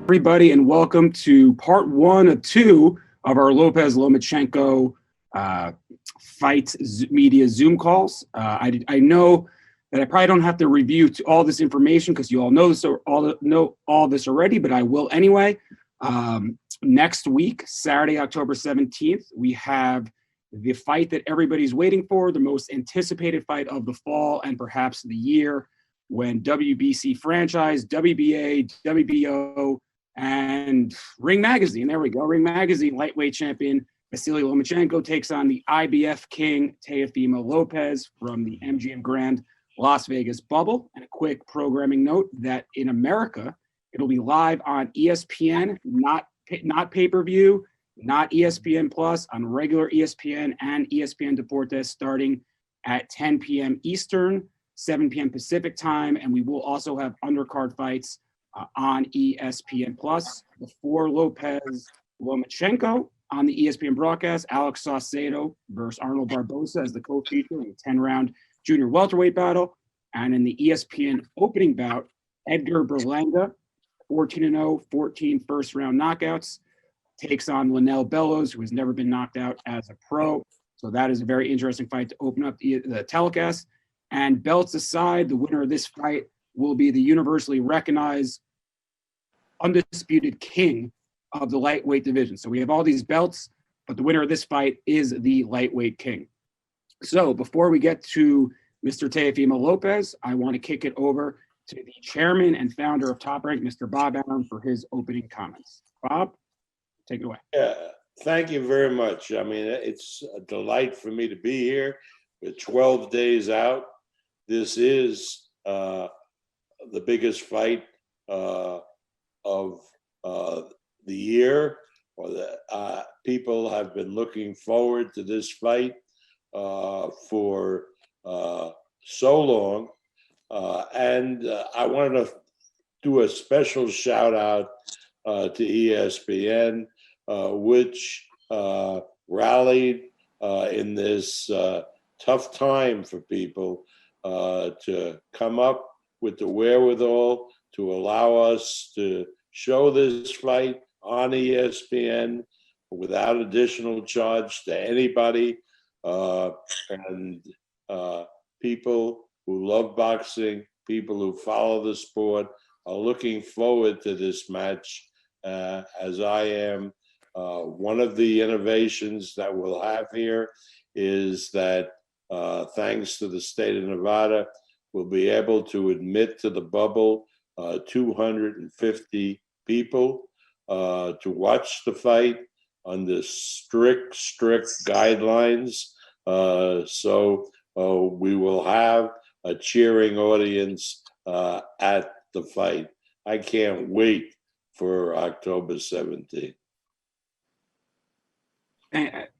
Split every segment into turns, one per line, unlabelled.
Everybody, and welcome to part one of two of our Lopez Lomachenko fight media Zoom calls. I know that I probably don't have to review all this information because you all know this all this already, but I will anyway. Next week, Saturday, October 17th, we have the fight that everybody's waiting for, the most anticipated fight of the fall and perhaps the year, when WBC franchise, WBA, WBO, and Ring Magazine, there we go, Ring Magazine lightweight champion Vasyl Lomachenko takes on the IBF king Teofimo Lopez from the MGM Grand Las Vegas bubble. And a quick programming note that in America, it'll be live on ESPN, not pay-per-view, not ESPN Plus, on regular ESPN and ESPN Deportes starting at 10 p.m. Eastern, 7 p.m. Pacific time, and we will also have undercard fights on ESPN Plus. Before Lopez Lomachenko on the ESPN broadcast, Alex Saucedo versus Arnold Barboza as the co-feature in a 10-round junior welterweight battle. And in the ESPN opening bout, Edgar Berlanga, 14-0, 14 first-round knockouts, takes on Linnell Bellows, who has never been knocked out as a pro. So that is a very interesting fight to open up the telecast. And belts aside, the winner of this fight will be the universally recognized, undisputed king of the lightweight division. So we have all these belts, but the winner of this fight is the lightweight king. So before we get to Mr. Teofimo Lopez, I want to kick it over to the chairman and founder of Top Rank, Mr. Bob Arum, for his opening comments. Bob, take it away.
Yeah, thank you very much. I mean, it's a delight for me to be here. We're 12 days out. This is the biggest fight of the year. Or people have been looking forward to this fight for so long. And I wanted to do a special shout out to ESPN, which rallied in this tough time for people to come up with the wherewithal to allow us to show this fight on ESPN without additional charge to anybody. And people who love boxing, people who follow the sport, are looking forward to this match as I am. One of the innovations that we'll have here is that thanks to the state of Nevada, we'll be able to admit to the bubble 250 people to watch the fight under strict guidelines. So we will have a cheering audience at the fight. I can't wait for October 17th.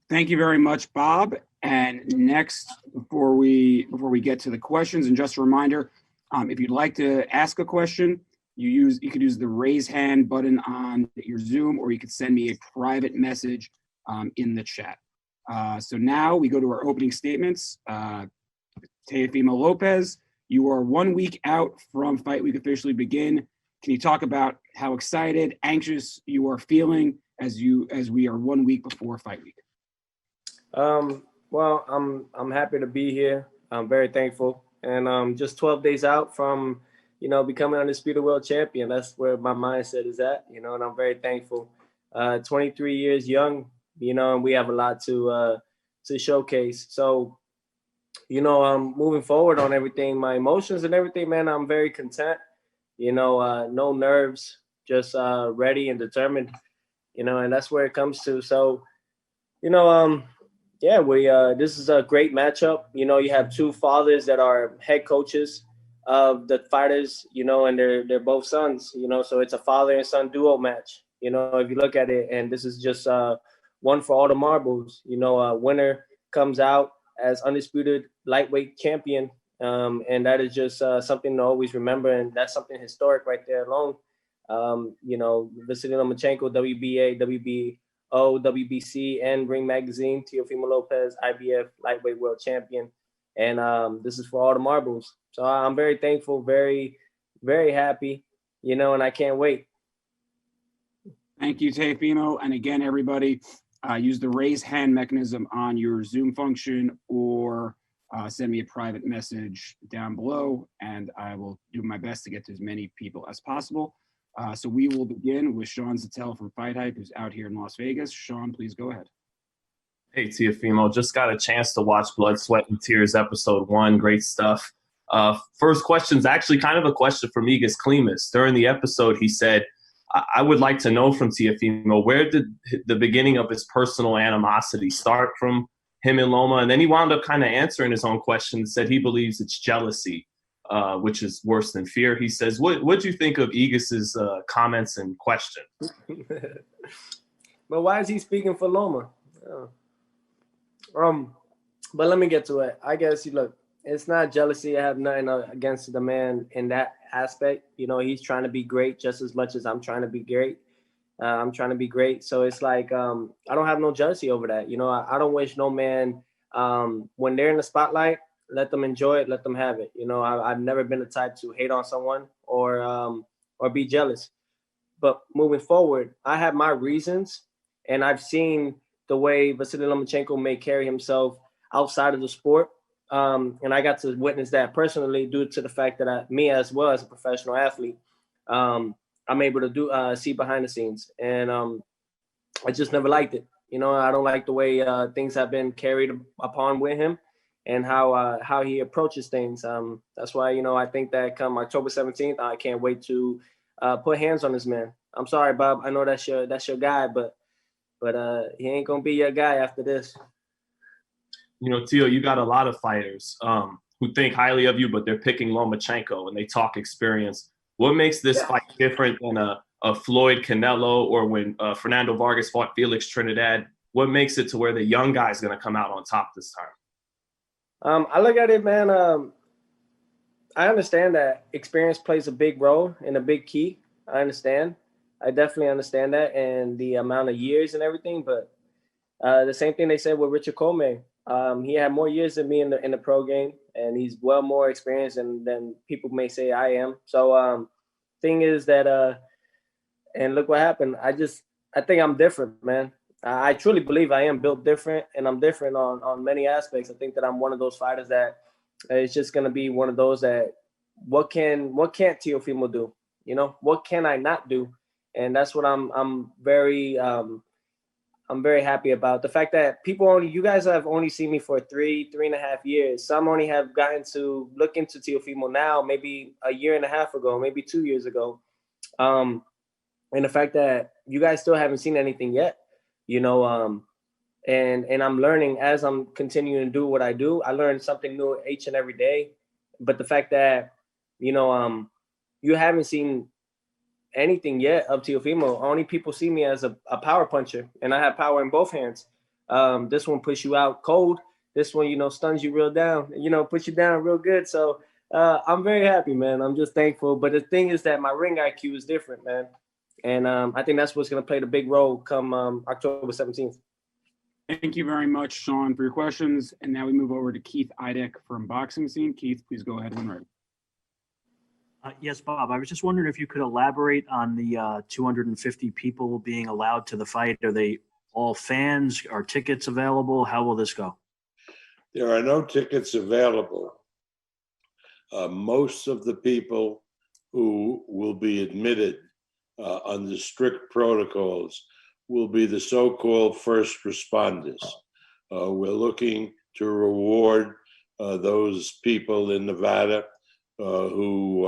Thank you very much, Bob. And next, before we get to the questions, and just a reminder, if you'd like to ask a question, you could use the raise hand button on your Zoom, or you could send me a private message in the chat. So now we go to our opening statements. Teofimo Lopez, you are 1 week out from fight week officially begin. Can you talk about how excited, anxious you are feeling as we are 1 week before fight week?
Well, I'm happy to be here. I'm very thankful, and just 12 days out from becoming undisputed world champion. That's where my mindset is at, and I'm very thankful. 23 years young, and we have a lot to showcase. So, moving forward on everything, my emotions and everything, man, I'm very content. No nerves, just ready and determined. And that's where it comes to. So, yeah, this is a great matchup. You have two fathers that are head coaches of the fighters, and they're both sons, so it's a father and son duo match, if you look at it. And this is just one for all the marbles. A winner comes out as undisputed lightweight champion, and that is just something to always remember, and that's something historic right there alone. Vasyl Lomachenko, WBA, WBO, WBC, and Ring Magazine, Teofimo Lopez, IBF lightweight world champion. And this is for all the marbles. So I'm very thankful, very, very happy, and I can't wait.
Thank you, Teofimo. And again, everybody, use the raise hand mechanism on your Zoom function or send me a private message down below, and I will do my best to get to as many people as possible. So we will begin with Sean Zattel from Fight Hype, who's out here in Las Vegas. Sean, please go ahead.
Hey, Teofimo, just got a chance to watch Blood, Sweat, and Tears episode 1. Great stuff. First question is actually kind of a question for Migas Klimas. During the episode, he said, I would like to know from Teofimo, where did the beginning of his personal animosity start from him and Loma? And then he wound up kind of answering his own question and said he believes it's jealousy, which is worse than fear. He says, what do you think of Igas's comments and question?
But why is he speaking for Loma? But let me get to it. I guess, look, it's not jealousy. I have nothing against the man in that aspect. He's trying to be great just as much as I'm trying to be great. I'm trying to be great. So it's like, I don't have no jealousy over that. I don't wish no man, when they're in the spotlight, let them enjoy it, let them have it. I've never been the type to hate on someone or be jealous. But moving forward, I have my reasons, and I've seen the way Vasyl Lomachenko may carry himself outside of the sport. And I got to witness that personally due to the fact that me as well as a professional athlete, I'm able to see behind the scenes. And I just never liked it. I don't like the way things have been carried upon with him and how he approaches things. That's why, I think that come October 17th, I can't wait to put hands on this man. I'm sorry, Bob. I know that's your guy, but he ain't gonna be your guy after this.
Teo, you got a lot of fighters who think highly of you, but they're picking Lomachenko and they talk experience. What makes this fight different than a Floyd Canelo or when Fernando Vargas fought Felix Trinidad? What makes it to where the young guy's gonna come out on top this time?
I look at it, man. I understand that experience plays a big role and a big key. I understand. I definitely understand that and the amount of years and everything. But the same thing they said with Richard Coleman. He had more years than me in the pro game, and he's well more experienced than people may say I am. So thing is that and look what happened. I think I'm different, man. I truly believe I am built different, and I'm different on many aspects. I think that I'm one of those fighters that it's just gonna be one of those that what can't Teofimo do? What can I not do? And that's what I'm very happy about. The fact that you guys have only seen me for 3.5 years. Some only have gotten to look into Teofimo now, maybe a year and a half ago, maybe 2 years ago. And the fact that you guys still haven't seen anything yet, and I'm learning as I'm continuing to do what I do. I learn something new each and every day. But the fact that, you haven't seen anything yet of Teofimo. Only people see me as a power puncher, and I have power in both hands. This one puts you out cold. This one, stuns you real down, puts you down real good. So I'm very happy, man. I'm just thankful. But the thing is that my ring IQ is different, man. And I think that's what's going to play the big role come October 17th.
Thank you very much, Sean, for your questions. And now we move over to Keith Idek from Boxing Scene. Keith, please go ahead when ready.
Yes, Bob. I was just wondering if you could elaborate on the 250 people being allowed to the fight. Are they all fans? Are tickets available? How will this go?
There are no tickets available. Most of the people who will be admitted under strict protocols will be the so-called first responders. We're looking to reward those people in Nevada who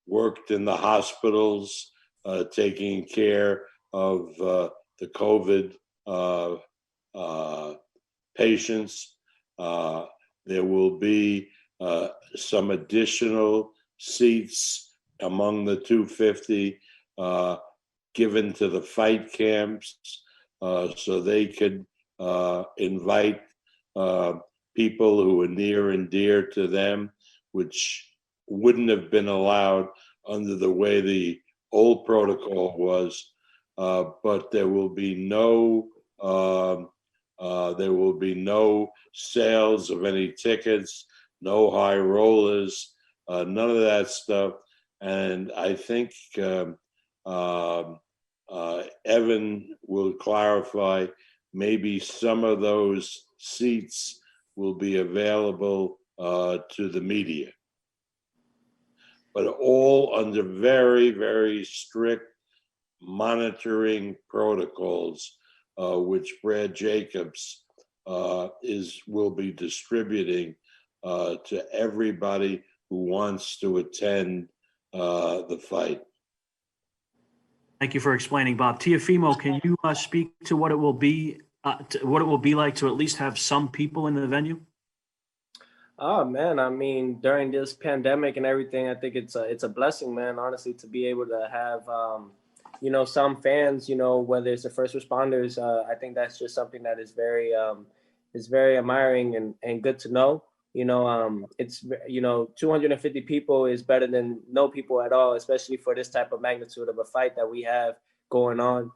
worked in the hospitals taking care of the COVID patients. There will be some additional seats among the 250 given to the fight camps so they could invite people who are near and dear to them, which wouldn't have been allowed under the way the old protocol was. But there will be no sales of any tickets, no high rollers, none of that stuff. And I think Evan will clarify. Maybe some of those seats will be available to the media, but all under very, very strict monitoring protocols, which Brad Jacobs will be distributing to everybody who wants to attend the fight.
Thank you for explaining, Bob. Teofimo, can you speak to what it will be, like to at least have some people in the venue?
Oh man, I mean, during this pandemic and everything, I think it's a blessing, man. Honestly, to be able to have some fans, whether it's the first responders, I think that's just something that is very admiring and good to know. It's 250 people is better than no people at all, especially for this type of magnitude of a fight that we have going on.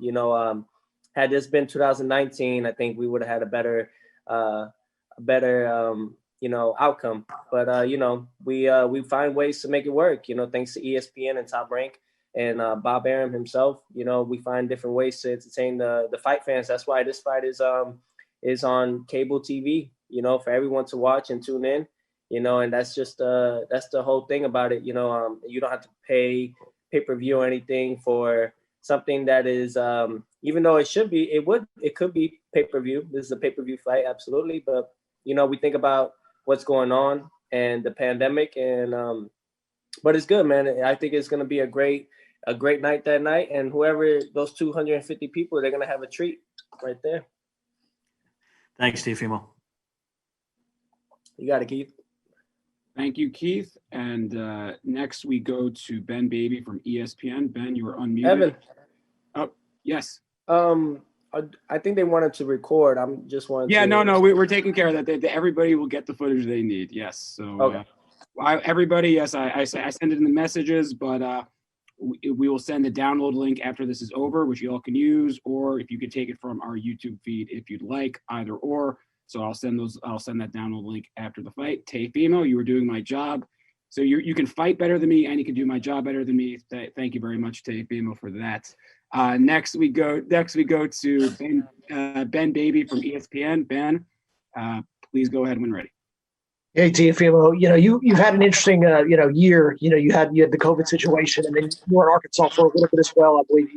Had this been 2019, I think we would have had a better outcome. But we find ways to make it work. Thanks to ESPN and Top Rank and Bob Arum himself. We find different ways to entertain the fight fans. That's why this fight is on cable TV. For everyone to watch and tune in, and that's just that's the whole thing about it. You don't have to pay pay-per-view or anything for something that is, even though it could be pay-per-view. This is a pay-per-view fight, absolutely. But, we think about what's going on and the pandemic and, but it's good, man. I think it's going to be a great night that night. And whoever those 250 people, they're going to have a treat right there.
Thanks, Teofimo.
You got it, Keith.
Thank you, Keith. And next we go to Ben Baby from ESPN. Ben, you are unmuted.
Evan.
Oh, yes.
I think they wanted to record. I'm just wanting
Yeah,
to...
we're taking care of that. Everybody will get the footage they need. Yes. So
okay.
Everybody, yes, I send it in the messages, but we will send the download link after this is over, which you all can use, or if you could take it from our YouTube feed if you'd like, either or. So I'll send that download link after the fight. Teofimo, you were doing my job. So you can fight better than me and you can do my job better than me. Thank you very much, Teofimo, for that. Next we go to Ben Baby from ESPN. Ben, please go ahead when ready.
Hey, Teofimo, you've had an interesting year. You had the COVID situation, and then you were in Arkansas for a little bit as well. I believe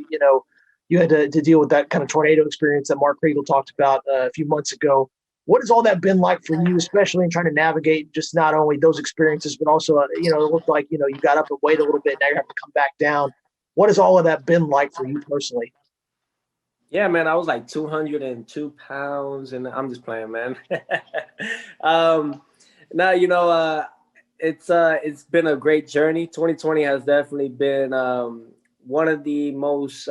you had to deal with that kind of tornado experience that Mark Riegel talked about a few months ago. What has all that been like for you, especially in trying to navigate just not only those experiences, but also, it looked like, you got up and weighed a little bit. Now you have to come back down. What has all of that been like for you personally?
Yeah, man, I was like 202 pounds, and I'm just playing, man. Now, it's been a great journey. 2020 has definitely been one of the most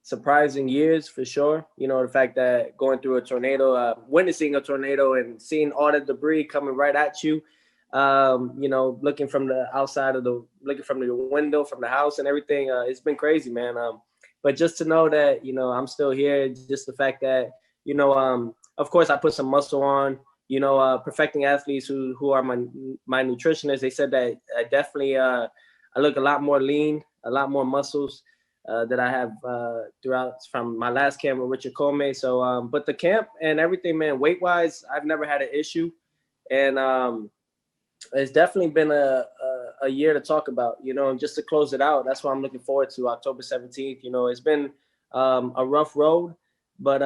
surprising years for sure. The fact that going through a tornado, witnessing a tornado and seeing all the debris coming right at you, looking from the outside looking from the window, from the house and everything. It's been crazy, man. But just to know that, I'm still here, just the fact that, of course I put some muscle on, perfecting athletes who are my nutritionists. They said that I definitely, I look a lot more lean, a lot more muscles that I have throughout from my last camp with Richard Comey. So, but the camp and everything, man, weight wise, I've never had an issue. And it's definitely been a year to talk about, and just to close it out. That's what I'm looking forward to, October 17th. It's been a rough road, but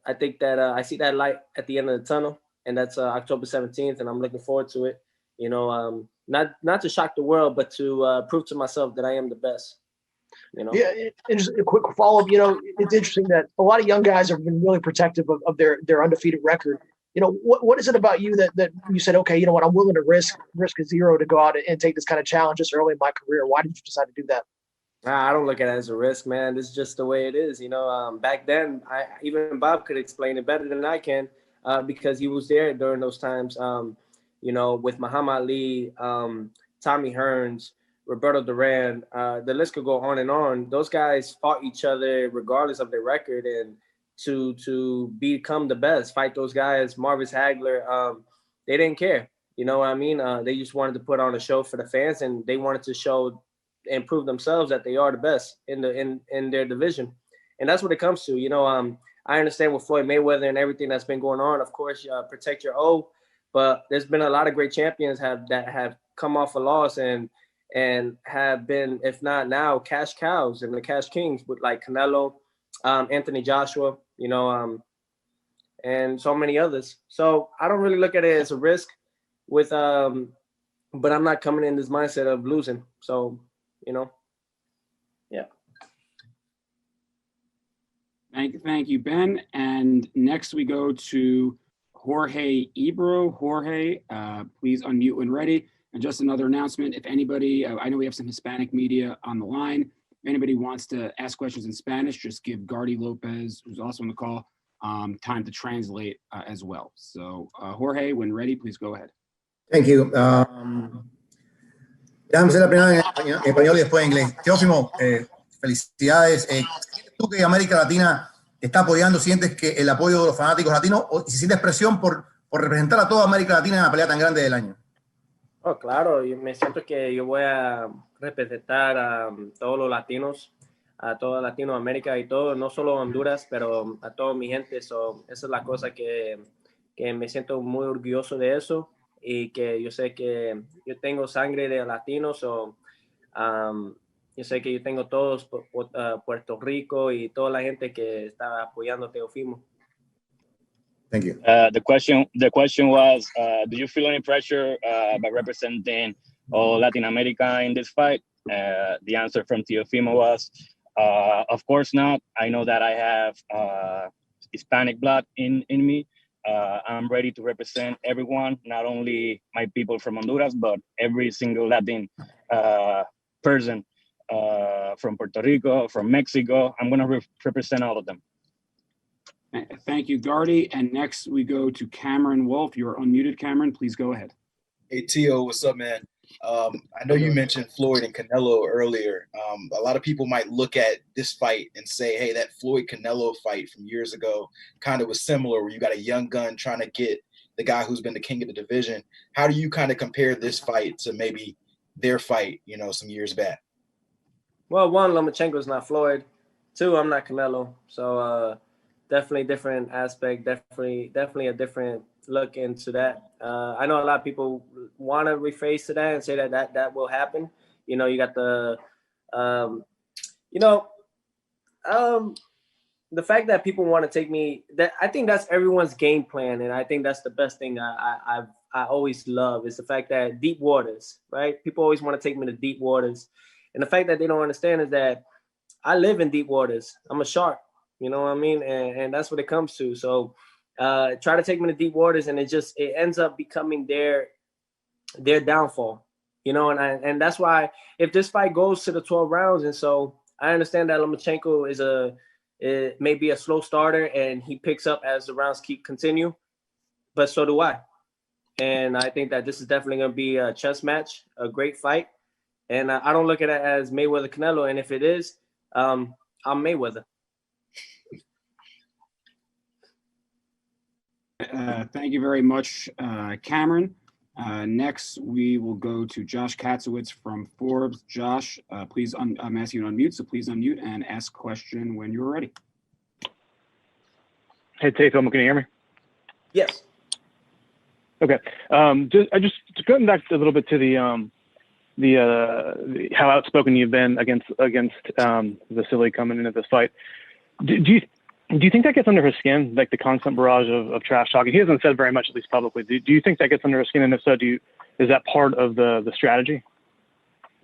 I think that I see that light at the end of the tunnel, and that's October 17th, and I'm looking forward to it. Not to shock the world, but to prove to myself that I am the best.
Yeah, and just a quick follow-up. It's interesting that a lot of young guys have been really protective of their undefeated record. What is it about you that you said, okay, you know what, I'm willing to risk a zero to go out and take this kind of challenge this early in my career? Why did you decide to do that?
I don't look at it as a risk, man. This is just the way it is. Back then, even Bob could explain it better than I can because he was there during those times, with Muhammad Ali, Tommy Hearns, Roberto Duran, the list could go on and on. Those guys fought each other regardless of their record and to become the best, fight those guys. Marvis Hagler, they didn't care. You know what I mean? They just wanted to put on a show for the fans, and they wanted to show and prove themselves that they are the best in their division. And that's what it comes to. I understand with Floyd Mayweather and everything that's been going on. Of course, protect your O, but there's been a lot of great champions that have come off a loss and have been, if not now, cash cows and the cash kings with like Canelo, Anthony Joshua, and so many others. So I don't really look at it as a risk with, but I'm not coming in this mindset of losing. So, yeah.
Thank you, Ben. And next we go to Jorge Ebro. Jorge, please unmute when ready. And just another announcement, if anybody, I know we have some Hispanic media on the line. If anybody wants to ask questions in Spanish, just give Gardy Lopez, who's also on the call, time to translate as well. So Jorge, when ready, please go ahead.
Thank you. Déjame hacer la primera en español y después en inglés. Teofimo, felicidades. ¿Sientes tú que América Latina está apoyando? ¿Sientes que el apoyo de los fanáticos latinos o si sientes presión por representar a toda América Latina en la pelea tan grande del año?
Oh, claro, yo me siento que yo voy a representar a todos los latinos, a toda Latinoamérica y todo, no solo Honduras, pero a toda mi gente. Esa es la cosa que me siento muy orgulloso de eso y que yo sé que yo tengo sangre de latinos, yo sé que yo tengo todos Puerto Rico y toda la gente que está apoyando a Teofimo.
Thank you.
The question was, do you feel any pressure by representing all Latin America in this fight? The answer from Teofimo was, of course not. I know that I have Hispanic blood in me. I'm ready to represent everyone, not only my people from Honduras, but every single Latin person from Puerto Rico, from Mexico. I'm going to represent all of them.
Thank you, Gardy. And next we go to Cameron Wolf. You're unmuted, Cameron. Please go ahead.
Hey, Tio, what's up, man? I know you mentioned Floyd and Canelo earlier. A lot of people might look at this fight and say, hey, that Floyd-Canelo fight from years ago kind of was similar, where you got a young gun trying to get the guy who's been the king of the division. How do you kind of compare this fight to maybe their fight, some years back?
Well, one, Lomachenko is not Floyd. Two, I'm not Canelo. So definitely different aspect, definitely a different look into that. I know a lot of people want to rephrase to that and say that will happen. You got the, the fact that people want to take me, that I think that's everyone's game plan. And I think that's the best thing I always love is the fact that deep waters, right? People always want to take me to deep waters. And the fact that they don't understand is that I live in deep waters. I'm a shark, you know what I mean? And that's what it comes to. So try to take me to deep waters, and it ends up becoming their downfall, and that's why if this fight goes to the 12 rounds, and so I understand that Lomachenko it may be a slow starter and he picks up as the rounds continue, but so do I. And I think that this is definitely going to be a chess match, a great fight. And I don't look at it as Mayweather-Canelo. And if it is, I'm Mayweather.
Thank you very much, Cameron. Next, we will go to Josh Katzowitz from Forbes. Josh, please, I'm asking you to unmute, so please unmute and ask question when you're ready.
Hey, Teofimo, can you hear me?
Yes.
Okay. Just going back a little bit to the how outspoken you've been against Vasyl coming into this fight. Do you think that gets under his skin, like the constant barrage of trash talking? He hasn't said very much, at least publicly. Do you think that gets under his skin? And if so, is that part of the strategy?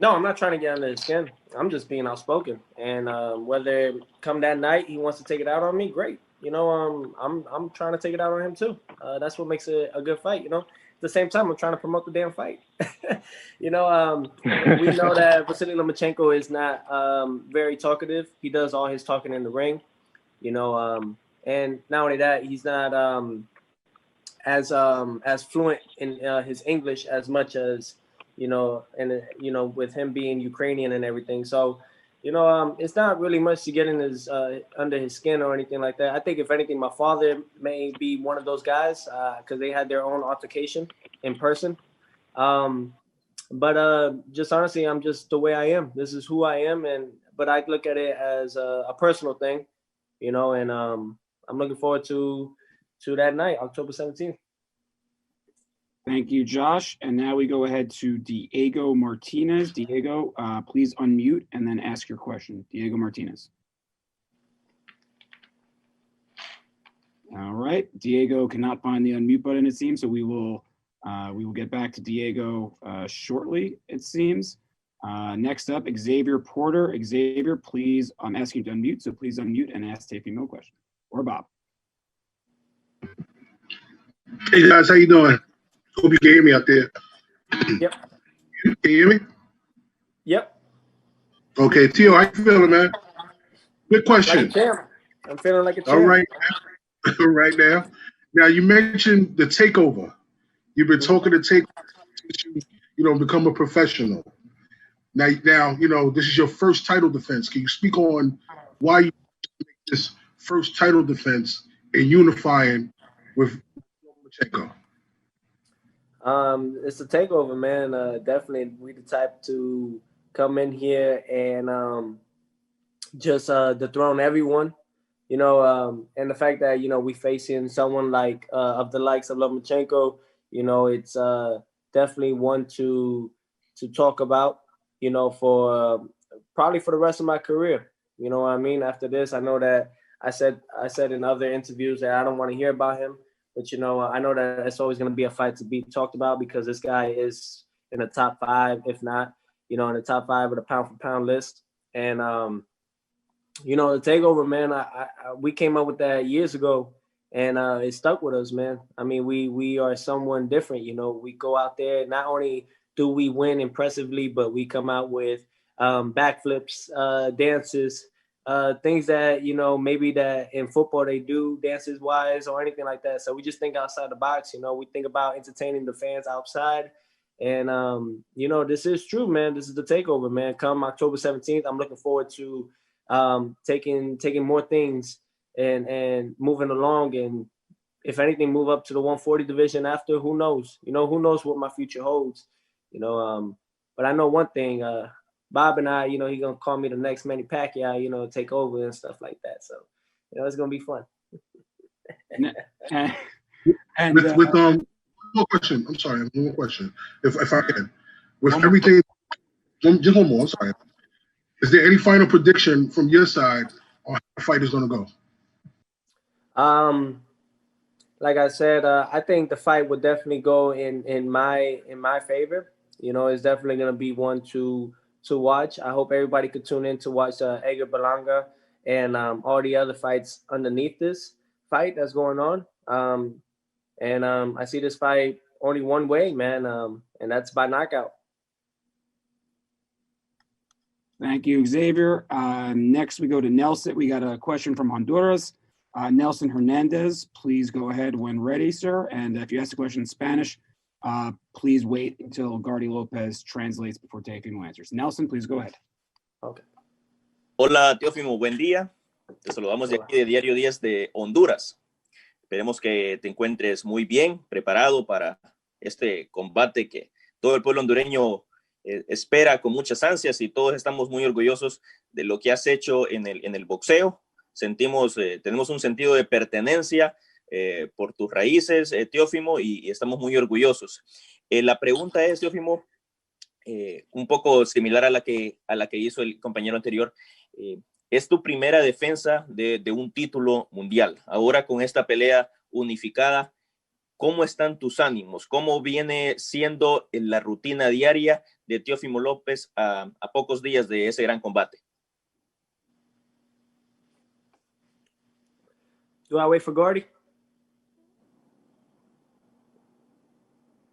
No, I'm not trying to get under his skin. I'm just being outspoken. And whether come that night he wants to take it out on me, great. I'm trying to take it out on him too. That's what makes it a good fight. At the same time, I'm trying to promote the damn fight. We know that Vasyl Lomachenko is not very talkative. He does all his talking in the ring. And not only that, he's not as fluent in his English as much as with him being Ukrainian and everything. So it's not really much to get in his under his skin or anything like that. I think if anything, my father may be one of those guys because they had their own altercation in person. just honestly, I'm just the way I am. This is who I am, but I look at it as a personal thing, you know. And I'm looking forward to that night, October 17th.
Thank you, Josh. And now we go ahead to Diego Martinez. Diego, please unmute and then ask your question. Diego Martinez. All right. Diego cannot find the unmute button, it seems, so we will get back to Diego shortly, it seems. Next up, Xavier Porter. Xavier, please, I'm asking you to unmute, so please unmute and ask Teofimo a question. Or Bob.
Hey guys, how you doing? Hope you can hear me out there.
Yep.
Can you hear me?
Yep.
Okay, Tio, how you feeling, man? Good question.
Like a champ. I'm feeling like a champ.
All right. Right now. Now you mentioned the takeover. You've been talking to take, become a professional. Now, this is your first title defense. Can you speak on why you make this first title defense and unifying with Lomachenko?
It's a takeover, man. Definitely, we the type to come in here and just dethrone everyone, and the fact that we facing someone like of the likes of Lomachenko, it's definitely one to talk about, for probably for the rest of my career. You know what I mean? After this, I know that I said in other interviews that I don't want to hear about him. But, I know that it's always going to be a fight to be talked about because this guy is in the top 5, if not, in the top 5 of the pound-for-pound list. And, the takeover, man, we came up with that years ago, and it stuck with us, man. I mean, we are someone different, We go out there, not only do we win impressively, but we come out with backflips, dances, things that, maybe that in football they do dances wise or anything like that. So we just think outside the box, we think about entertaining the fans outside. And, this is true, man. This is the takeover, man. Come October 17th, I'm looking forward to taking more things and moving along. And if anything, move up to the 140 division after, who knows? Who knows what my future holds, but I know one thing, Bob and I, he's going to call me the next Manny Pacquiao, take over and stuff like that. So, it's going to be fun.
And
with one more question. I'm sorry, one more question. If I can. With everything, just one more, I'm sorry. Is there any final prediction from your side on how the fight is going to
go? Like I said, I think the fight would definitely go in my favor. It's definitely going to be one to watch. I hope everybody could tune in to watch Edgar Berlanga and all the other fights underneath this fight that's going on. I see this fight only one way, man, and that's by knockout.
Thank you, Xavier. Next, we go to Nelson. We got a question from Honduras. Nelson Hernandez, please go ahead when ready, sir. And if you ask a question in Spanish, please wait until Gardy Lopez translates before Teofimo answers. Nelson, please go ahead.
Okay.
Hola, Teofimo, buen día. Te saludamos de aquí de Diario 10 de Honduras. Esperemos que te encuentres muy bien, preparado para este combate que todo el pueblo hondureño espera con muchas ansias, y todos estamos muy orgullosos de lo que has hecho en el boxeo. Tenemos un sentido de pertenencia por tus raíces, Teofimo, y estamos muy orgullosos. La pregunta es, Teofimo, un poco similar a la que hizo el compañero anterior. Es tu primera defensa de un título mundial. Ahora con esta pelea unificada, ¿cómo están tus ánimos? ¿Cómo viene siendo la rutina diaria de Teofimo Lopez a pocos días de ese gran combate?
Do I wait for Gardy?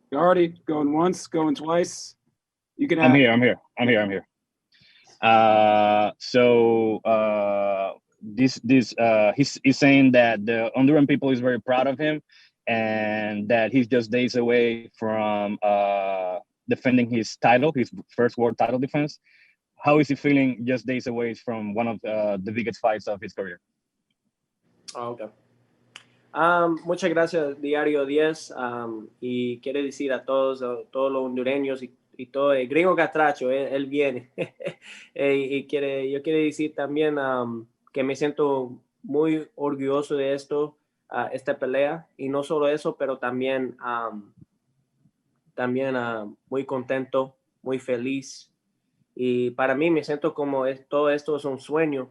Gardy, going once, going twice. You can.
I'm here. He's saying that the Honduran people is very proud of him, and that he's just days away from defending his title, his first world title defense. How is he feeling just days away from one of the biggest fights of his career?
Oh, okay. Muchas gracias, Diario 10. Y quiere decir a todos los hondureños y todo, el gringo catracho, él viene. Y yo quiero decir también que me siento muy orgulloso de esta pelea, y no solo eso, pero también muy contento, muy feliz. Y para mí me siento como todo esto es un sueño,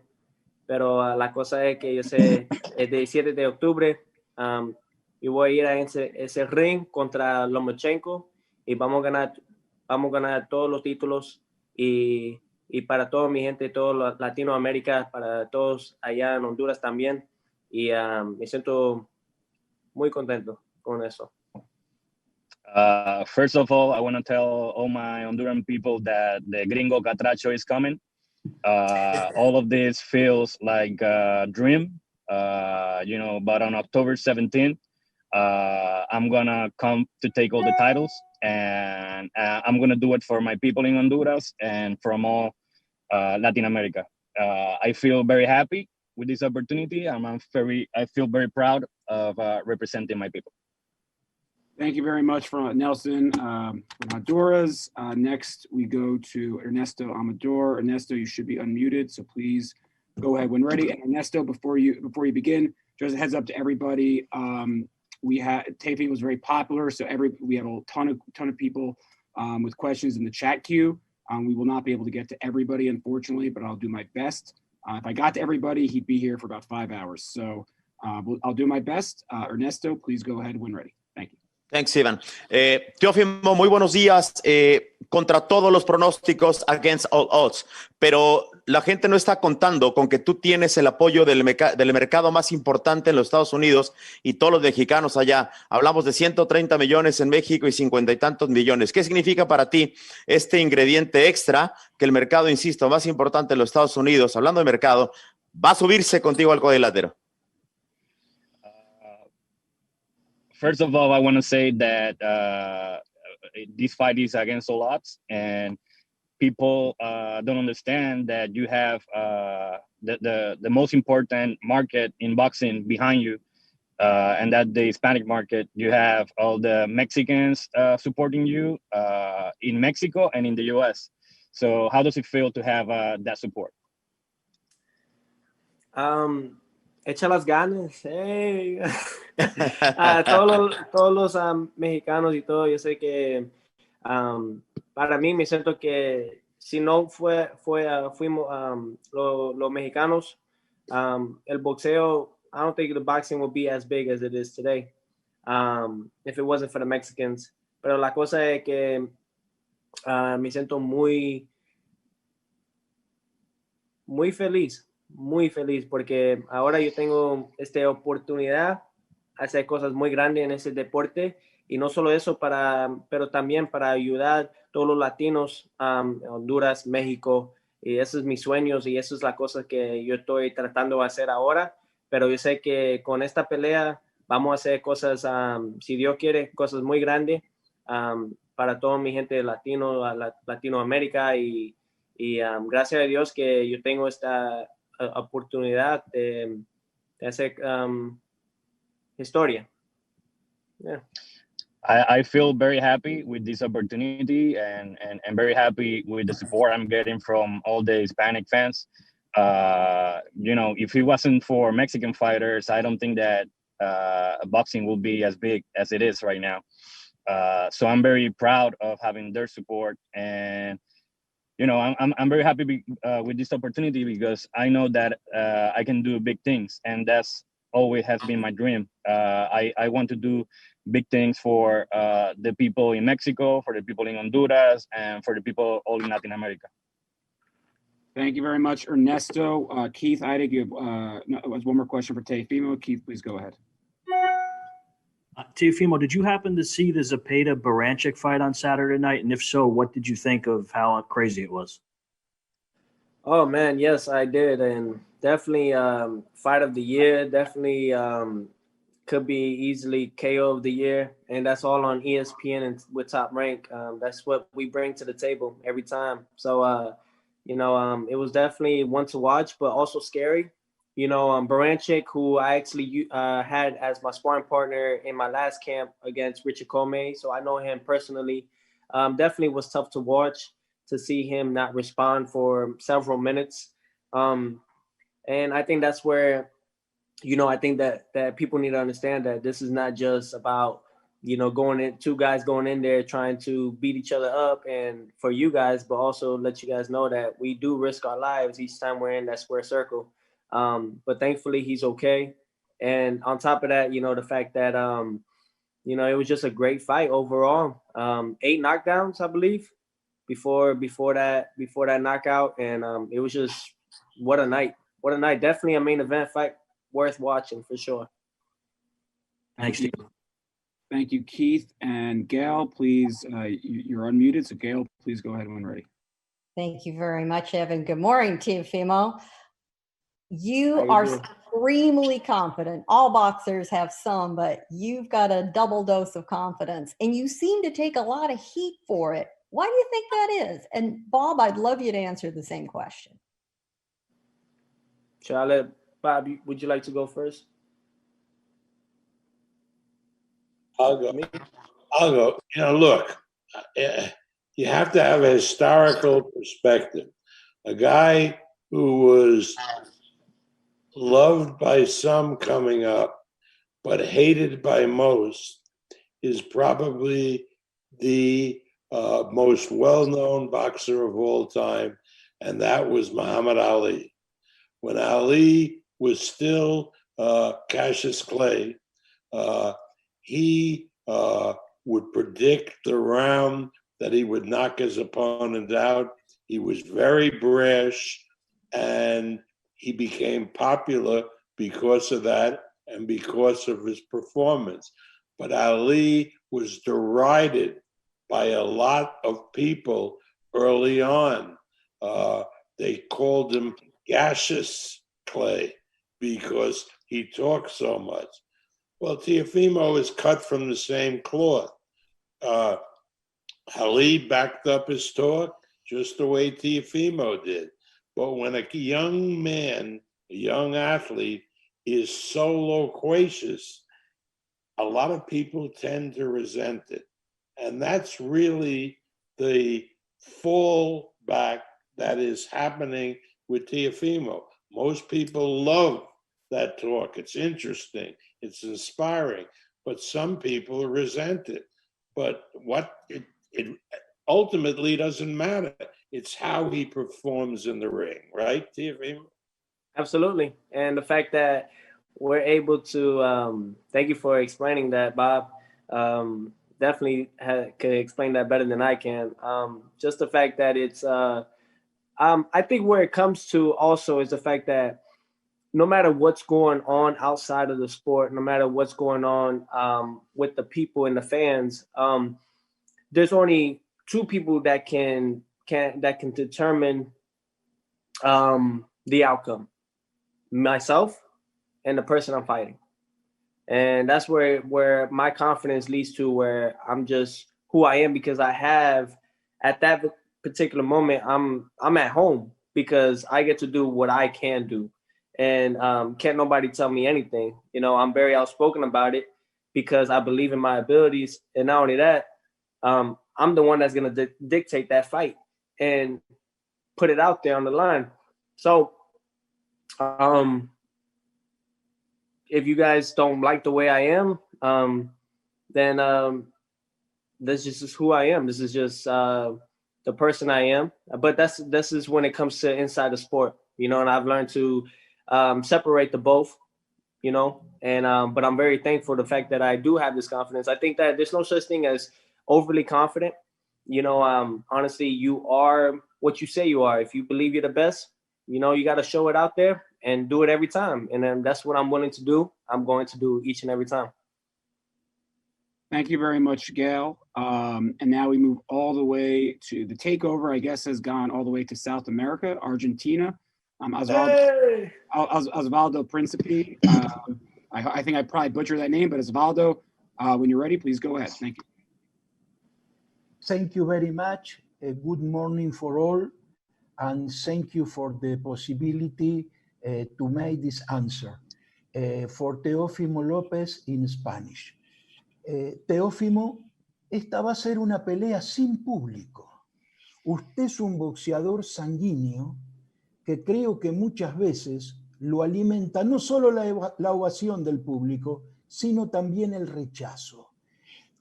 pero la cosa es que yo sé, el 17 de octubre, yo voy a ir a ese ring contra Lomachenko y vamos a ganar todos los títulos, y para toda mi gente, toda Latinoamérica, para todos allá en Honduras también. Y me siento muy contento con eso.
First of all, I want to tell all my Honduran people that the Gringo Catracho is coming. All of this feels like a dream, but on October 17th, I'm going to come to take all the titles, and I'm going to do it for my people in Honduras and from all Latin America. I feel very happy with this opportunity. I feel very proud of representing my people.
Thank you very much from Nelson from Honduras. Next, we go to Ernesto Amador. Ernesto, you should be unmuted, so please go ahead when ready. And Ernesto, before you begin, just a heads up to everybody. Teofimo was very popular, so we have a ton of people with questions in the chat queue. We will not be able to get to everybody, unfortunately, but I'll do my best. If I got to everybody, he'd be here for about 5 hours. So I'll do my best. Ernesto, please go ahead when ready. Thank you.
Thanks, Ivan. Teofimo, muy buenos días. Contra todos los pronósticos, against all odds, pero la gente no está contando con que tú tienes el apoyo del mercado más importante en los Estados Unidos y todos los mexicanos allá. Hablamos de 130 millones en México y 50 y tantos millones. ¿Qué significa para ti este ingrediente extra que el mercado, insisto, más importante en los Estados Unidos, hablando de mercado, va a subirse contigo al cuadrilátero?
First of all, I want to say that this fight is against all odds, and people don't understand that you have the most important market in boxing behind you, and that the Hispanic market. You have all the Mexicans supporting you in Mexico and in the U.S. So how does it feel to have that support?
Echa las ganas. Hey. Todos los mexicanos y todo, yo sé que para mí me siento que si no fuimos los mexicanos, el boxeo, I don't think the boxing will be as big as it is today if it wasn't for the Mexicans. Pero la cosa es que me siento muy feliz porque ahora yo tengo esta oportunidad de hacer cosas muy grandes en ese deporte, y no solo eso, pero también para ayudar a todos los latinos, Honduras, México, y esos son mis sueños y eso es la cosa que yo estoy tratando de hacer ahora. Pero yo sé que con esta pelea vamos a hacer cosas, si Dios quiere, cosas muy grandes para toda mi gente Latinoamérica, y gracias a Dios que yo tengo esta oportunidad de hacer historia. Yeah.
I feel very happy with this opportunity and very happy with the support I'm getting from all the Hispanic fans. If it wasn't for Mexican fighters, I don't think that boxing will be as big as it is right now. So I'm very proud of having their support, and I'm very happy with this opportunity because I know that I can do big things, and that's always has been my dream. I want to do big things for the people in Mexico, for the people in Honduras, and for the people all in Latin America.
Thank you very much, Ernesto. Keith, I think you have one more question for Teofimo. Keith, please go ahead.
Teofimo, did you happen to see the Zepeda-Baranchik fight on Saturday night? And if so, what did you think of how crazy it was?
Oh, man, yes, I did. And definitely fight of the year. Definitely could be easily KO of the year. And that's all on ESPN and with Top Rank. That's what we bring to the table every time. So, it was definitely one to watch, but also scary. Baranchik, who I actually had as my sparring partner in my last camp against Richard Comey, so I know him personally. definitely was tough to watch, to see him not respond for several minutes. And I think that's where, I think that people need to understand that this is not just about, two guys going in there trying to beat each other up and for you guys, but also let you guys know that we do risk our lives each time we're in that square circle. But thankfully he's okay. And on top of that, the fact that, it was just a great fight overall. 8 knockdowns, I believe, before that knockout. And it was just, what a night. Definitely a main event fight worth watching for sure.
Thanks, Steve.
Thank you, Keith. And Gail, please, you're unmuted. So Gail, please go ahead when ready.
Thank you very much, Evan. Good morning, Teofimo. You are extremely confident. All boxers have some, but you've got a double dose of confidence, and you seem to take a lot of heat for it. Why do you think that is? And Bob, I'd love you to answer the same question.
Shall I let Bob, would you like to go first?
I'll go. Look, you have to have a historical perspective. A guy who was loved by some coming up, but hated by most, is probably the most well-known boxer of all time, and that was Muhammad Ali. When Ali was still Cassius Clay, he would predict the round that he would knock his opponent out. He was very brash, and he became popular because of that and because of his performance. But Ali was derided by a lot of people early on. They called him Cassius Clay because he talked so much. Well, Teofimo is cut from the same cloth. Ali backed up his talk just the way Teofimo did. But when a young man, a young athlete, is so loquacious, a lot of people tend to resent it. And that's really the fallback that is happening with Teofimo. Most people love that talk. It's interesting. It's inspiring. But some people resent it. But it ultimately doesn't matter. It's how he performs in the ring, right, Teofimo?
Absolutely. And the fact that we're able to, thank you for explaining that, Bob. Definitely can explain that better than I can. Just the fact that it's, I think where it comes to also is the fact that no matter what's going on outside of the sport, no matter what's going on with the people and the fans, there's only 2 people that can determine the outcome: myself and the person I'm fighting. And that's where my confidence leads to, where I'm just who I am, because I have, at that particular moment, I'm at home because I get to do what I can do. And can't nobody tell me anything. I'm very outspoken about it because I believe in my abilities. And not only that, I'm the one that's going to dictate that fight and put it out there on the line. So if you guys don't like the way I am, then this is just who I am. This is just the person I am. But this is when it comes to inside the sport, and I've learned to separate the both, and but I'm very thankful for the fact that I do have this confidence. I think that there's no such thing as overly confident. Honestly, you are what you say you are. If you believe you're the best, you got to show it out there and do it every time. And then that's what I'm willing to do. I'm going to do each and every time.
Thank you very much, Gail. And now we move all the way to the takeover, I guess, has gone all the way to South America, Argentina. Osvaldo Principe. I think I probably butchered that name, but Osvaldo, when you're ready, please go ahead. Thank you.
Thank you very much. Good morning for all. And thank you for the possibility to make this answer. For Teofimo Lopez in Spanish. Teófimo, esta va a ser una pelea sin público. Usted es un boxeador sanguíneo que creo que muchas veces lo alimenta no solo la ovación del público, sino también el rechazo.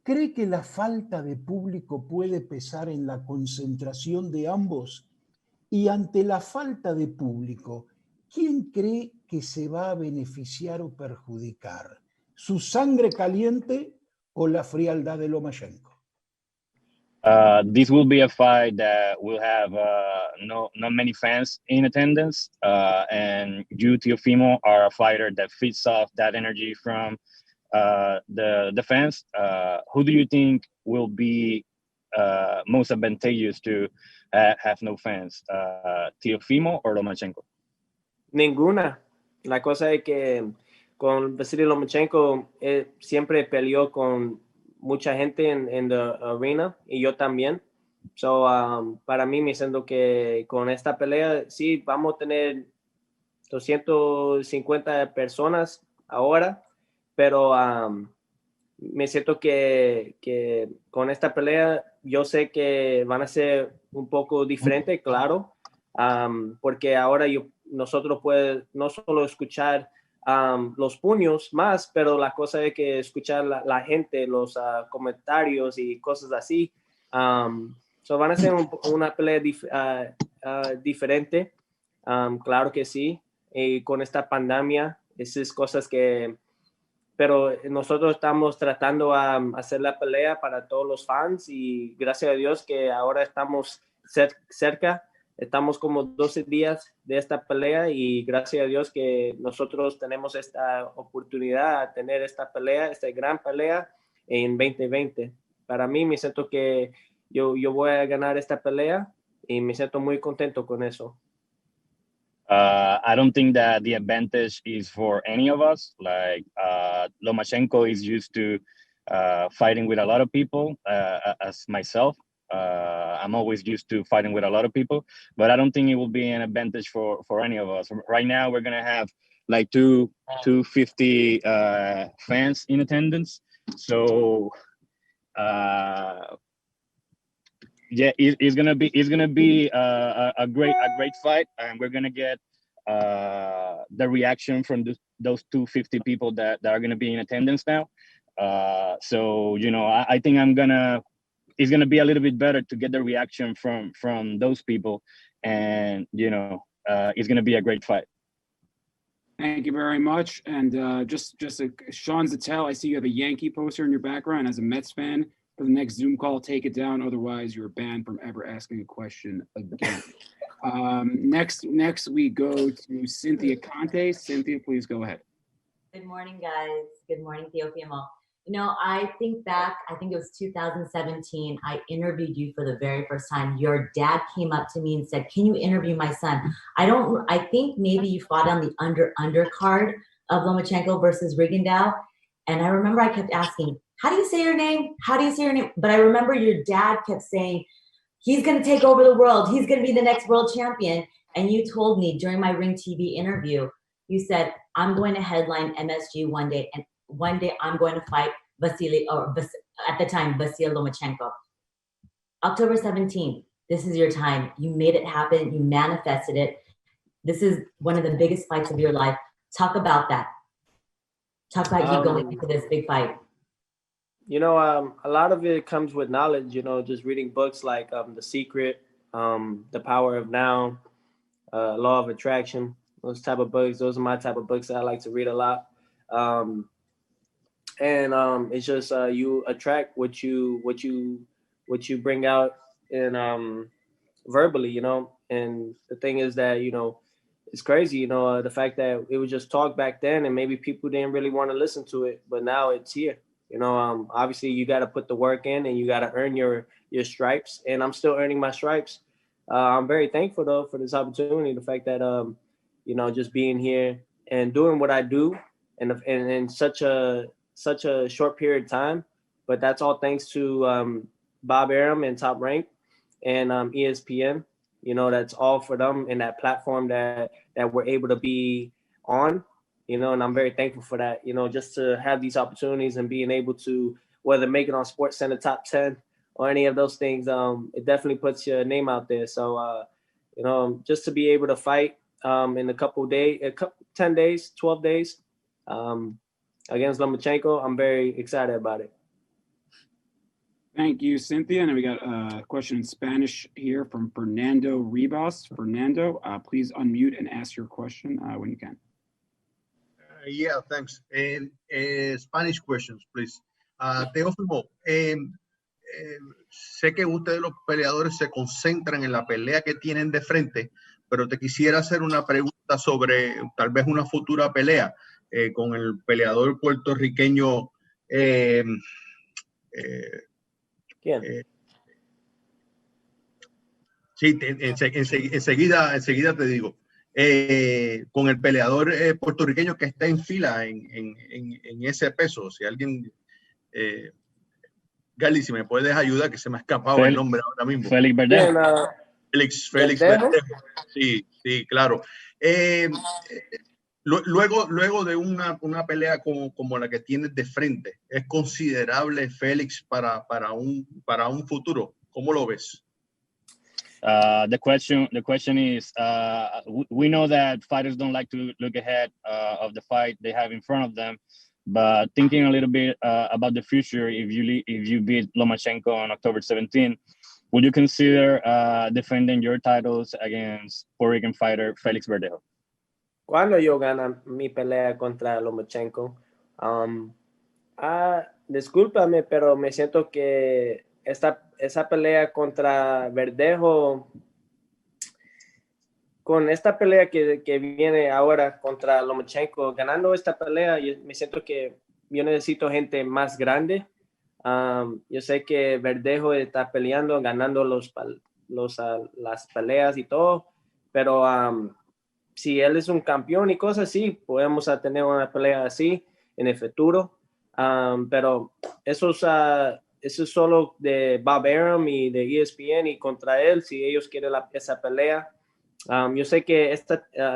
¿Cree que la falta de público puede pesar en la concentración de ambos? Y ante la falta de público, ¿quién cree que se va a beneficiar o perjudicar? ¿Su sangre caliente o la frialdad de Lomachenko?
This will be a fight that will have not many fans in attendance, and you, Teofimo, are a fighter that feeds off that energy from the fans. Who do you think will be most advantageous to have no fans, Teofimo or Lomachenko?
Ninguna. La cosa es que con Vasyl Lomachenko siempre peleó con mucha gente en la arena y yo también. So, para mí me siento que con esta pelea sí vamos a tener 250 personas ahora, pero me siento que con esta pelea yo sé que van a ser un poco diferente, claro, porque ahora nosotros podemos no solo escuchar los puños más, pero la cosa es que escuchar la gente, los comentarios y cosas así. So van a ser una pelea diferente, claro que sí. Y con esta pandemia, esas cosas que... Pero nosotros estamos tratando de hacer la pelea para todos los fans y gracias a Dios que ahora estamos cerca. Estamos como 12 días de esta pelea y gracias a Dios que nosotros tenemos esta oportunidad de tener esta pelea, esta gran pelea en 2020. Para mí me siento que yo voy a ganar esta pelea y me siento muy contento con eso.
I don't think that the advantage is for any of us. Like Lomachenko is used to fighting with a lot of people, as myself. I'm always used to fighting with a lot of people, but I don't think it will be an advantage for any of us. Right now, we're gonna have like 250 fans in attendance. So yeah, it's gonna be a great fight, and we're gonna get the reaction from those 250 people that are gonna be in attendance now. So I think it's gonna be a little bit better to get the reaction from those people, and it's gonna be a great fight.
Thank you very much. And just Sean Zattel, I see you have a Yankee poster in your background. As a Mets fan, for the next Zoom call, take it down. Otherwise, you're banned from ever asking a question again. Next we go to Cynthia Conte. Cynthia, please go ahead.
Good morning, guys. Good morning, Teofimo. I think it was 2017, I interviewed you for the very first time. Your dad came up to me and said, can you interview my son? I think maybe you fought on the undercard of Lomachenko versus Rigondeaux. And I remember I kept asking, how do you say your name? How do you say your name? But I remember your dad kept saying, he's going to take over the world. He's going to be the next world champion. And you told me during my Ring TV interview, you said, I'm going to headline MSG one day. And one day I'm going to fight Vasyl Lomachenko. October 17th, this is your time. You made it happen. You manifested it. This is one of the biggest fights of your life. Talk about that. Talk about you going into this big fight.
A lot of it comes with knowledge, just reading books like The Secret, The Power of Now, Law of Attraction, those type of books. Those are my type of books that I like to read a lot. It's just you attract what you bring out in verbally, and the thing is that, it's crazy, the fact that it was just talk back then and maybe people didn't really want to listen to it, but now it's here. Obviously you got to put the work in and you got to earn your stripes, and I'm still earning my stripes. I'm very thankful though for this opportunity, the fact that just being here and doing what I do and in such a short period of time, but that's all thanks to Bob Arum and Top Rank and ESPN. That's all for them and that platform that we're able to be on. And I'm very thankful for that, just to have these opportunities and being able to whether make it on Sports Center top 10 or any of those things, it definitely puts your name out there. So, just to be able to fight in a couple days, 10 days, 12 days against Lomachenko, I'm very excited about it.
Thank you, Cynthia. And we got a question in Spanish here from Fernando Ribas. Fernando, please unmute and ask your question when you can.
Yeah, thanks. Spanish questions, please. Teófimo, sé que ustedes los peleadores se concentran en la pelea que tienen de frente, pero te quisiera hacer una pregunta sobre tal vez una futura pelea con el peleador puertorriqueño.
¿Quién?
Sí, enseguida te digo. Con el peleador puertorriqueño que está en fila en ese peso. Si alguien, Gardy, si me puedes ayudar, que se me ha escapado el nombre ahora mismo.
Félix Verdejo.
Félix Verdejo. Sí, claro. Luego de una pelea como la que tienes de frente, ¿es considerable Félix para un futuro? ¿Cómo lo ves?
The question is, we know that fighters don't like to look ahead of the fight they have in front of them, but thinking a little bit about the future, if you beat Lomachenko on October 17, would you consider defending your titles against Puerto Rican fighter Félix Verdejo?
Cuando yo gana mi pelea contra Lomachenko, discúlpame, pero me siento que esa pelea contra Verdejo, con esta pelea que viene ahora contra Lomachenko, ganando esta pelea, yo me siento que yo necesito gente más grande. Yo sé que Verdejo está peleando, ganando las peleas y todo, pero si él es un campeón y cosas así, podemos tener una pelea así en el futuro. Pero eso es solo de Bob Arum y de ESPN y contra él, si ellos quieren esa pelea. Yo sé que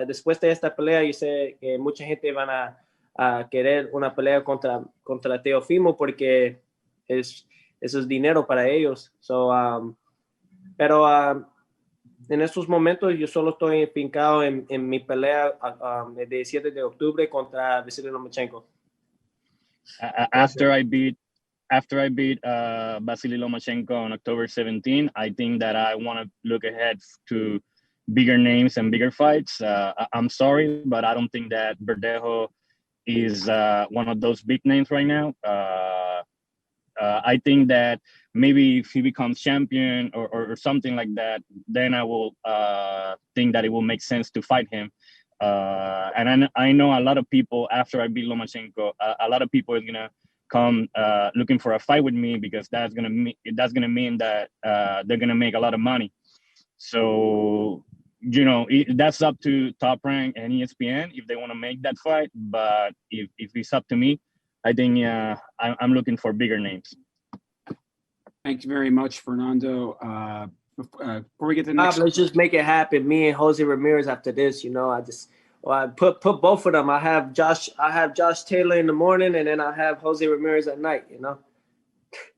después de esta pelea, yo sé que mucha gente van a querer una pelea contra Teofimo porque eso es dinero para ellos. Pero en estos momentos yo solo estoy empincado en mi pelea el 17 de octubre contra Vasyl Lomachenko.
After I beat Vasyl Lomachenko on October 17, I think that I want to look ahead to bigger names and bigger fights. I'm sorry, but I don't think that Verdejo is one of those big names right now. I think that maybe if he becomes champion or something like that, then I will think that it will make sense to fight him. And I know a lot of people, after I beat Lomachenko, a lot of people are gonna come looking for a fight with me because that's gonna mean that they're gonna make a lot of money. So that's up to Top Rank and ESPN if they want to make that fight. But if it's up to me, I think I'm looking for bigger names.
Thank you very much, Fernando. Before we get to the next,
let's just make it happen. Me and Jose Ramirez after this, I put both of them. I have Josh Taylor in the morning, and then I have Jose Ramirez at night.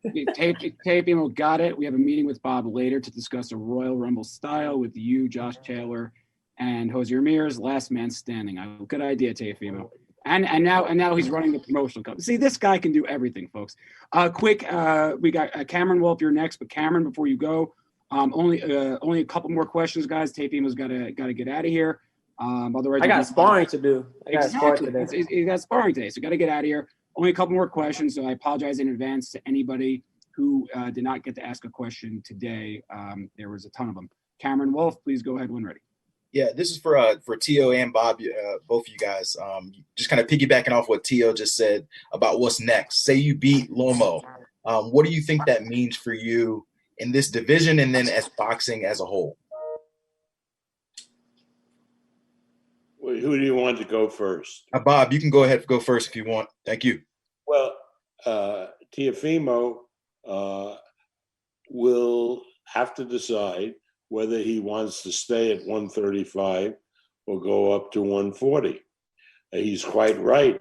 Teofimo got it. We have a meeting with Bob later to discuss a Royal Rumble style with you, Josh Taylor, and Jose Ramirez, last man standing. Good idea, Teofimo. And now he's running the promotional company. See, this guy can do everything, folks. Quick, we got Cameron Wolf. You're next, but Cameron, before you go, only a couple more questions, guys. Teofimo's got to get out of here. Otherwise,
I got sparring to do.
He got sparring today, so got to get out of here. Only a couple more questions, so I apologize in advance to anybody who did not get to ask a question today. There was a ton of them. Cameron Wolf, please go ahead when ready.
Yeah, this is for Tio and Bob, both of you guys. Just kind of piggybacking off what Tio just said about what's next. Say you beat Loma. What do you think that means for you in this division and then as boxing as a whole?
Who do you want to go first?
Bob, you can go ahead and go first if you want. Thank you.
Well, Teofimo will have to decide whether he wants to stay at 135 or go up to 140. He's quite right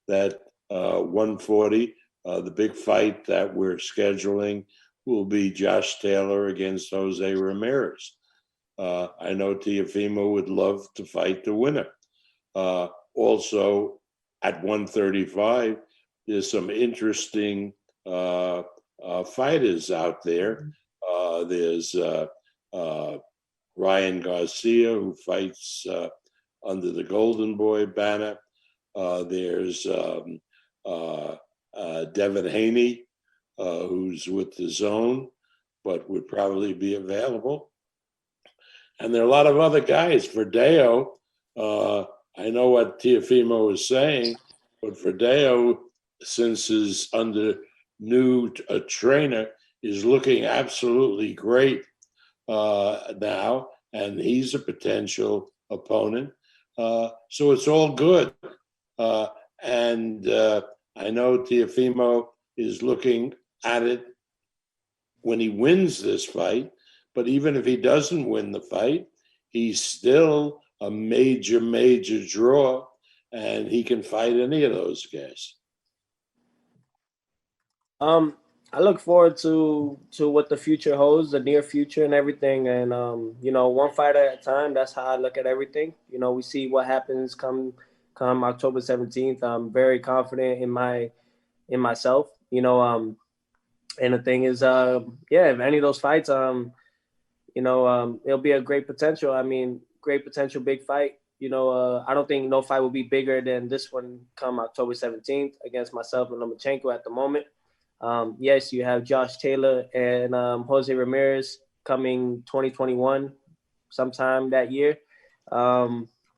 that 140 The big fight that we're scheduling will be Josh Taylor against Jose Ramirez. I know Teofimo would love to fight the winner. Also, at 135, there's some interesting fighters out there. There's Ryan Garcia, who fights under the Golden Boy banner. There's Devin Haney, who's with the Zone, but would probably be available. And there are a lot of other guys. Verdeo, I know what Teofimo is saying, but Verdeo, since his new trainer, is looking absolutely great now, and he's a potential opponent. So it's all good. And I know Teofimo is looking at it when he wins this fight, but even if he doesn't win the fight, he's still a major, major draw, and he can fight any of those guys.
I look forward to what the future holds, the near future and everything. And, one fight at a time, that's how I look at everything. We see what happens come October 17th. I'm very confident in myself, and the thing is, if any of those fights, it'll be a great potential. I mean, great potential big fight. I don't think no fight will be bigger than this one come October 17th against myself and Lomachenko at the moment. Yes, you have Josh Taylor and Jose Ramirez coming 2021 sometime that year.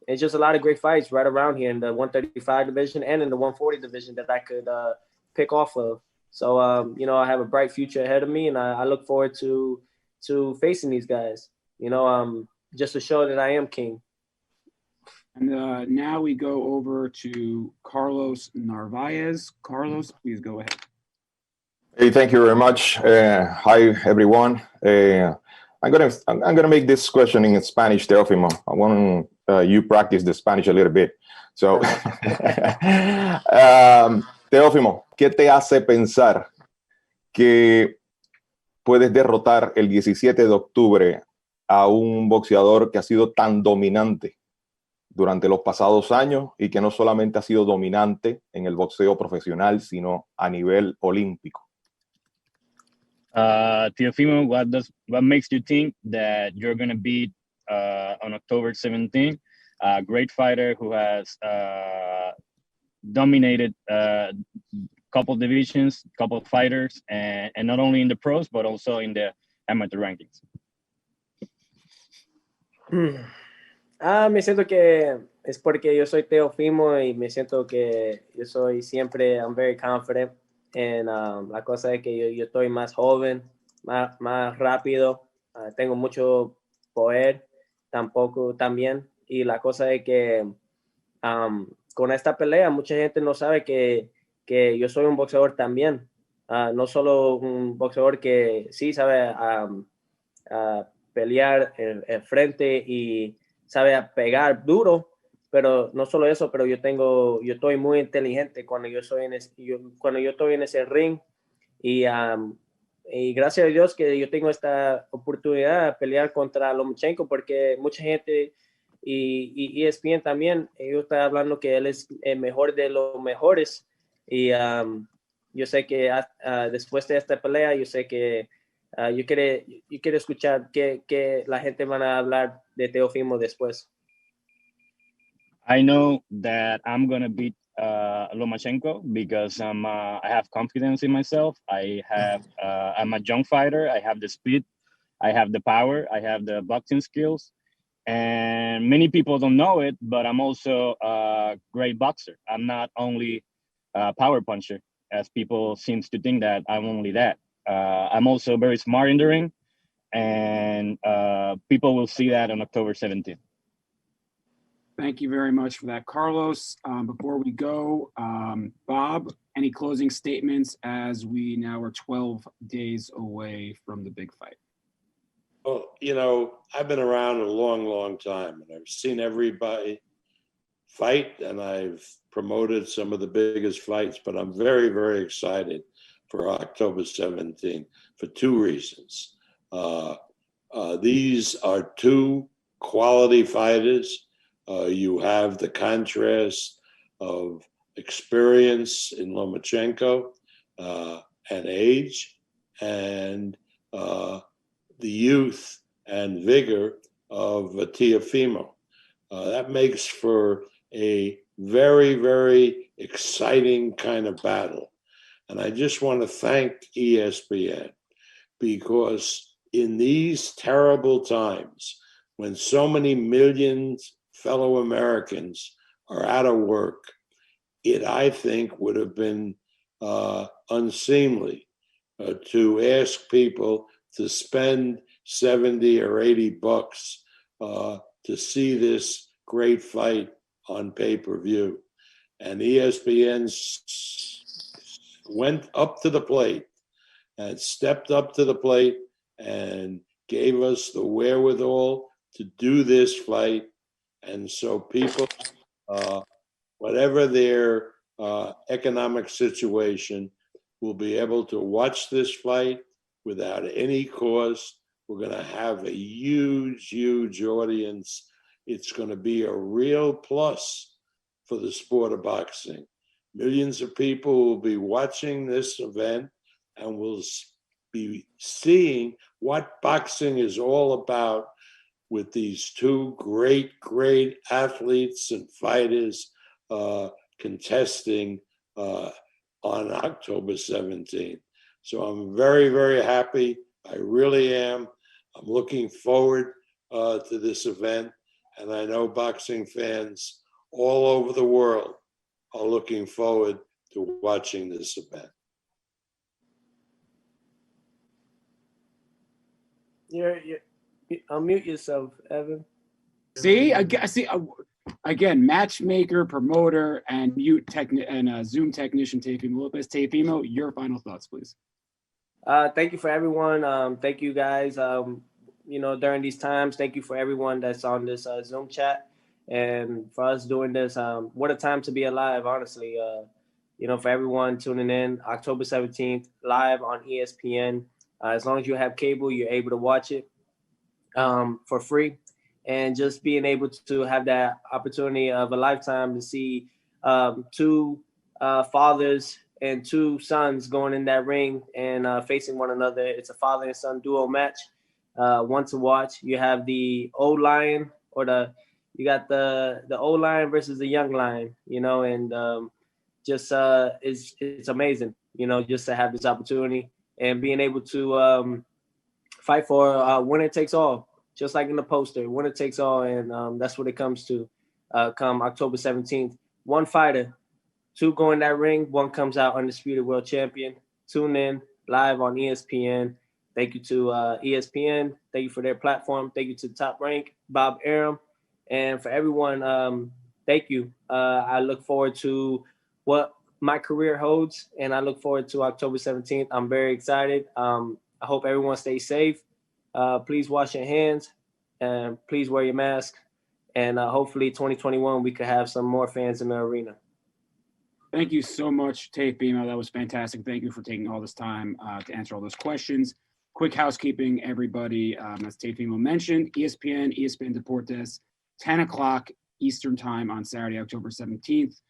It's just a lot of great fights right around here in the 135 division and in the 140 division that I could pick off of. So, I have a bright future ahead of me, and I look forward to facing these guys, just to show that I am king.
And now we go over to Carlos Narvaez. Carlos, please go ahead.
Hey, thank you very much. Hi, everyone. I'm gonna make this question in Spanish, Teofimo. I want you practice the Spanish a little bit. So, Teofimo, ¿qué te hace pensar que puedes derrotar el 17 de octubre a un boxeador que ha sido tan dominante durante los pasados años y que no solamente ha sido dominante en el boxeo profesional, sino a nivel olímpico?
Teofimo, what makes you think that you're going to beat on October 17th a great fighter who has dominated couple divisions, couple fighters, and not only in the pros but also in the amateur rankings?
Me siento que es porque yo soy Teofimo y me siento que yo soy siempre, I'm very confident. And la cosa es que yo estoy más joven, más rápido, tengo mucho poder también. Y la cosa es que con esta pelea mucha gente no sabe que yo soy un boxeador también. No solo un boxeador que sí sabe pelear en frente y sabe pegar duro, pero no solo eso, pero yo estoy muy inteligente cuando yo estoy en ese ring y gracias a Dios que yo tengo esta oportunidad de pelear contra Lomachenko, porque mucha gente y ESPN también, ellos están hablando que él es el mejor de los mejores y yo sé que después de esta pelea, yo sé que yo quiero escuchar que la gente van a hablar de Teofimo después.
I know that I'm gonna beat Lomachenko because I have confidence in myself. I'm a young fighter. I have the speed, I have the power, I have the boxing skills, and many people don't know it, but I'm also a great boxer. I'm not only a power puncher, as people seems to think that I'm only that. I'm also very smart in the ring, and people will see that on October 17th.
Thank you very much for that, Carlos. Before we go, Bob, any closing statements as we now are 12 days away from the big fight?
Well, I've been around a long, long time, and I've seen everybody fight, and I've promoted some of the biggest fights, but I'm very, very excited for October 17th for two reasons. These are two quality fighters. You have the contrast of experience in Lomachenko and age, and the youth and vigor of Teofimo. That makes for a very, very exciting kind of battle. And I just want to thank ESPN, because in these terrible times, when so many millions fellow Americans are out of work, it, I think, would have been unseemly to ask people to spend 70 or 80 bucks to see this great fight on pay-per-view. And ESPN went up to the plate and stepped up to the plate and gave us the wherewithal to do this fight. And so people, whatever their economic situation, will be able to watch this fight without any cost. We're going to have a huge, huge audience. It's going to be a real plus for the sport of boxing. Millions of people will be watching this event and will be seeing what boxing is all about with these two great, great athletes and fighters contesting on October 17th. So I'm very, very happy. I really am. I'm looking forward to this event. And I know boxing fans all over the world are looking forward to watching this event.
You unmute yourself, Evan.
See, again, matchmaker, promoter, and Zoom technician Teofimo Lopez. Teofimo, your final thoughts, please.
Thank you for everyone. Thank you guys. During these times, thank you for everyone that's on this Zoom chat, and for us doing this. What a time to be alive, honestly. For everyone tuning in, October 17th, live on ESPN. As long as you have cable, you're able to watch it for free. And just being able to have that opportunity of a lifetime to see two fathers and two sons going in that ring and facing one another. It's a father and son duo match. One to watch. You have the old lion, or you got the old lion versus the young lion, and it's amazing, just to have this opportunity and being able to fight for winner takes all. Just like in the poster, winner takes all, and that's what it comes to come October 17th. One fighter, two go in that ring, one comes out undisputed world champion. Tune in live on ESPN. Thank you to ESPN. Thank you for their platform. Thank you to Top Rank, Bob Arum. And for everyone, thank you. I look forward to what my career holds, and I look forward to October 17th. I'm very excited. I hope everyone stays safe. Please wash your hands, and please wear your mask. And hopefully 2021, we could have some more fans in the arena.
Thank you so much, Teofimo. That was fantastic. Thank you for taking all this time to answer all those questions. Quick housekeeping, everybody. As Teofimo mentioned, ESPN Deportes, 10 o'clock Eastern time on Saturday, October 17th.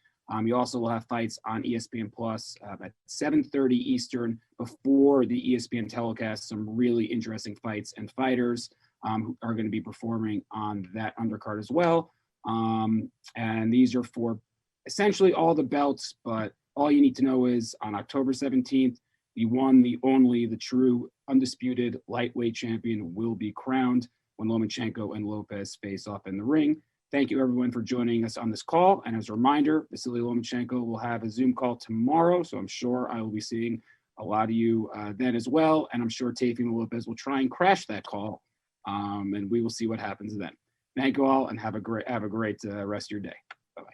You also will have fights on ESPN Plus at 7:30 Eastern before the ESPN telecast. Some really interesting fights and fighters who are going to be performing on that undercard as well. And these are for essentially all the belts, but all you need to know is on October 17th, the one, the only, the true undisputed lightweight champion will be crowned when Lomachenko and Lopez face off in the ring. Thank you, everyone, for joining us on this call. And as a reminder, Vasyl Lomachenko will have a Zoom call tomorrow, so I'm sure I will be seeing a lot of you then as well. And I'm sure Teofimo Lopez will try and crash that call, and we will see what happens then. Thank you all, and have a great rest of your day. Bye-bye.